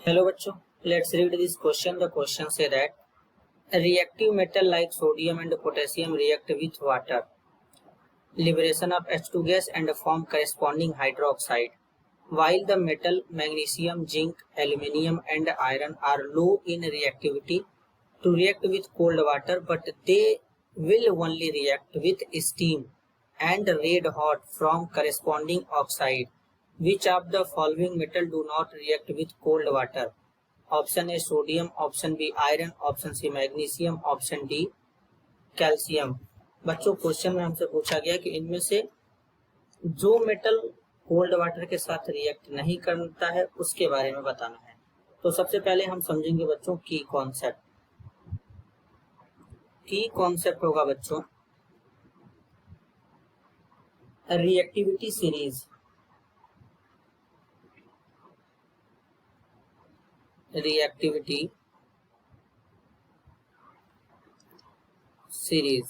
Hello बच्चों, let's read this question. The question say that a reactive metal like sodium and potassium react with water, liberation of H2 gas and form corresponding hydroxide. While the metal magnesium, zinc, aluminium and iron are low in reactivity to react with cold water, but they will only react with steam and red hot from corresponding oxide. Which of the following metal do not react with cold water? Option A sodium, option B iron, option C magnesium, option D calcium. बच्चों question में हमसे पूछा गया कि इनमें से जो metal cold water के साथ रिएक्ट नहीं करता है उसके बारे में बताना है। तो सबसे पहले हम समझेंगे बच्चों की कॉन्सेप्ट होगा बच्चों रिएक्टिविटी सीरीज। Reactivity series.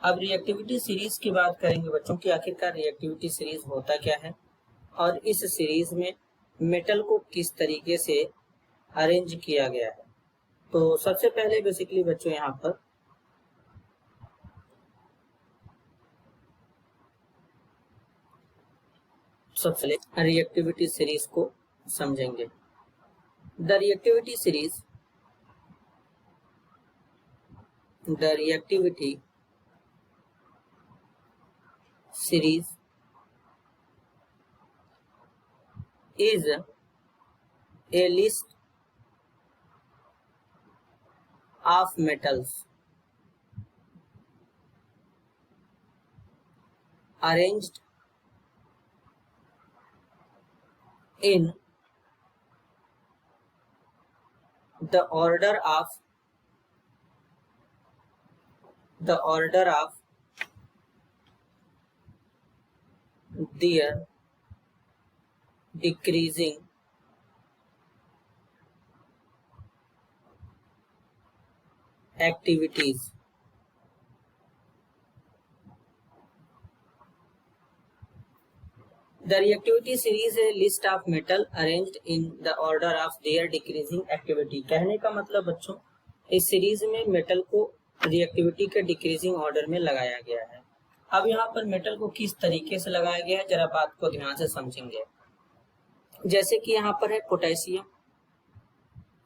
अब रिएक्टिविटी सीरीज की बात करेंगे बच्चों कि आखिरकार रिएक्टिविटी सीरीज होता क्या है और इस सीरीज में मेटल को किस तरीके से अरेंज किया गया है। तो सबसे पहले बेसिकली बच्चों यहाँ पर सबसे पहले रिएक्टिविटी सीरीज को समझेंगे। The reactivity series is a list of metals arranged in the order of their decreasing activities. The reactivity series is a list of metal arranged in the order of their decreasing activity। कहने का मतलब बच्चों इस series में metal को reactivity के decreasing order में लगाया गया है। अब यहाँ पर मेटल को किस तरीके से लगाया गया है जरा बात को ध्यान से समझेंगे। जैसे कि यहाँ पर है potassium,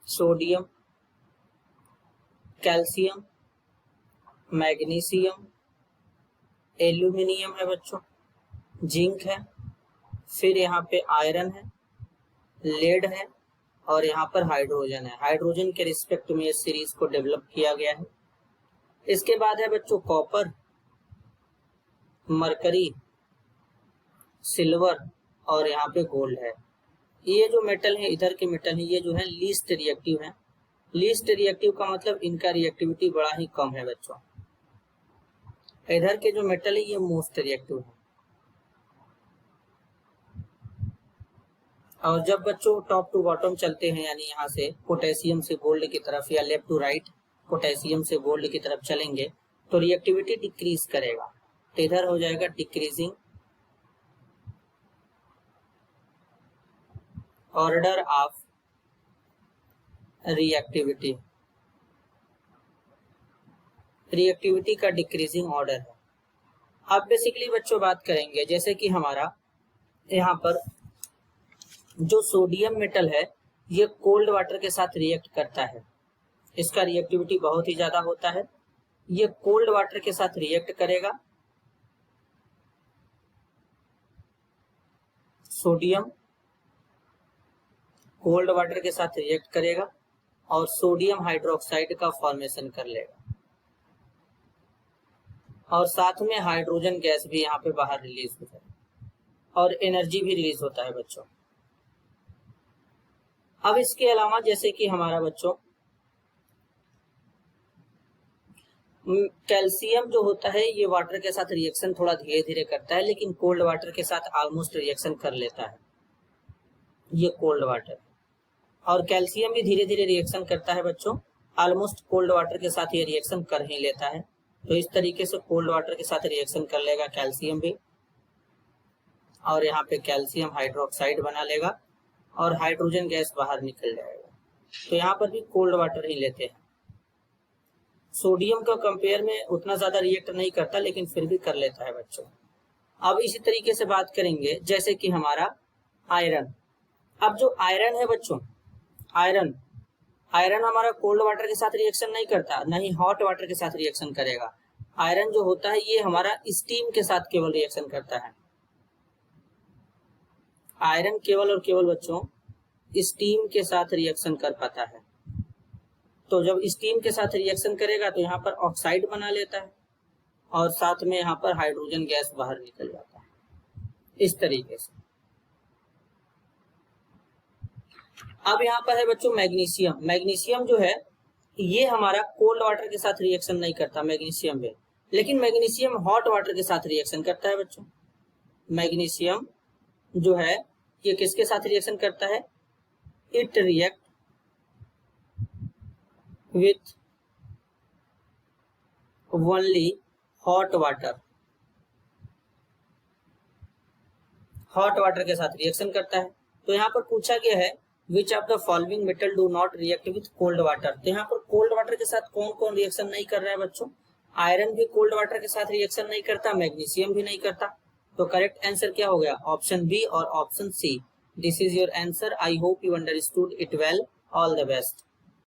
sodium, calcium, magnesium, aluminium है बच्चों, जिंक है, फिर यहाँ पे आयरन है, लेड है और यहाँ पर हाइड्रोजन है। हाइड्रोजन के रिस्पेक्ट में इस सीरीज को डेवलप किया गया है। इसके बाद है बच्चों कॉपर, मरकरी, सिल्वर और यहाँ पे गोल्ड है। ये जो मेटल है इधर के मेटल है ये जो है लीस्ट रिएक्टिव है। लीस्ट रिएक्टिव का मतलब इनका रिएक्टिविटी बड़ा ही कम है बच्चों। इधर के जो मेटल है ये मोस्ट रिएक्टिव है। और जब बच्चों टॉप टू बॉटम चलते हैं यानी यहाँ से पोटेशियम से गोल्ड की तरफ या लेफ्ट टू राइट पोटेशियम से गोल्ड की तरफ चलेंगे तो रिएक्टिविटी डिक्रीज करेगा। तो इधर हो जाएगा decreasing order of reactivity. Reactivity का डिक्रीजिंग ऑर्डर है। अब बेसिकली बच्चों बात करेंगे जैसे कि हमारा यहाँ पर जो सोडियम मेटल है ये कोल्ड वाटर के साथ रिएक्ट करता है। इसका रिएक्टिविटी बहुत ही ज्यादा होता है। ये कोल्ड वाटर के साथ रिएक्ट करेगा। सोडियम कोल्ड वाटर के साथ रिएक्ट करेगा और सोडियम हाइड्रोक्साइड का फॉर्मेशन कर लेगा और साथ में हाइड्रोजन गैस भी यहाँ पे बाहर रिलीज होता है और एनर्जी भी रिलीज होता है बच्चों। अब इसके अलावा जैसे कि हमारा बच्चों कैल्शियम जो होता है ये वाटर के साथ रिएक्शन थोड़ा धीरे धीरे करता है लेकिन कोल्ड वाटर के साथ ऑलमोस्ट रिएक्शन कर लेता है। ये कोल्ड वाटर और कैल्शियम भी धीरे धीरे रिएक्शन करता है बच्चों। ऑलमोस्ट कोल्ड वाटर के साथ ये रिएक्शन कर ही लेता है। तो इस तरीके से कोल्ड वाटर के साथ रिएक्शन कर लेगा कैल्शियम भी और यहाँ पे कैल्शियम हाइड्रोक्साइड बना लेगा और हाइड्रोजन गैस बाहर निकल जाएगा। तो यहाँ पर भी कोल्ड वाटर ही लेते हैं। सोडियम का कंपेयर में उतना ज्यादा रिएक्ट नहीं करता, लेकिन फिर भी कर लेता है बच्चों। अब इसी तरीके से बात करेंगे जैसे कि हमारा आयरन। अब जो आयरन है बच्चों, आयरन हमारा कोल्ड वाटर के साथ रिएक्शन नहीं करता, नहीं हॉट वाटर के साथ रिएक्शन करेगा। आयरन जो होता है ये हमारा स्टीम के साथ केवल रिएक्शन करता है। आयरन केवल और केवल बच्चों स्टीम के साथ रिएक्शन कर पाता है। तो जब स्टीम के साथ रिएक्शन करेगा तो यहाँ पर ऑक्साइड बना लेता है और साथ में यहाँ पर हाइड्रोजन गैस बाहर निकल जाता है, इस तरीके से। अब यहाँ पर है बच्चों मैग्नीशियम। मैग्नीशियम जो है ये हमारा कोल्ड वाटर के साथ रिएक्शन नहीं करता मैग्नीशियम में, लेकिन मैग्नीशियम हॉट वाटर के साथ रिएक्शन करता है बच्चों। मैग्नीशियम जो है ये किसके साथ रिएक्शन करता है? It react with only hot water. Hot water के साथ रिएक्शन करता है। तो यहाँ पर पूछा गया है which of the following metal do not react with cold water. तो यहाँ पर कोल्ड वाटर के साथ कौन कौन रिएक्शन नहीं कर रहा है बच्चों? आयरन भी कोल्ड वाटर के साथ रिएक्शन नहीं करता, मैग्नीशियम भी नहीं करता। तो करेक्ट आंसर क्या हो गया? ऑप्शन बी और option C. This is your answer. I hope you understood it well. All the best.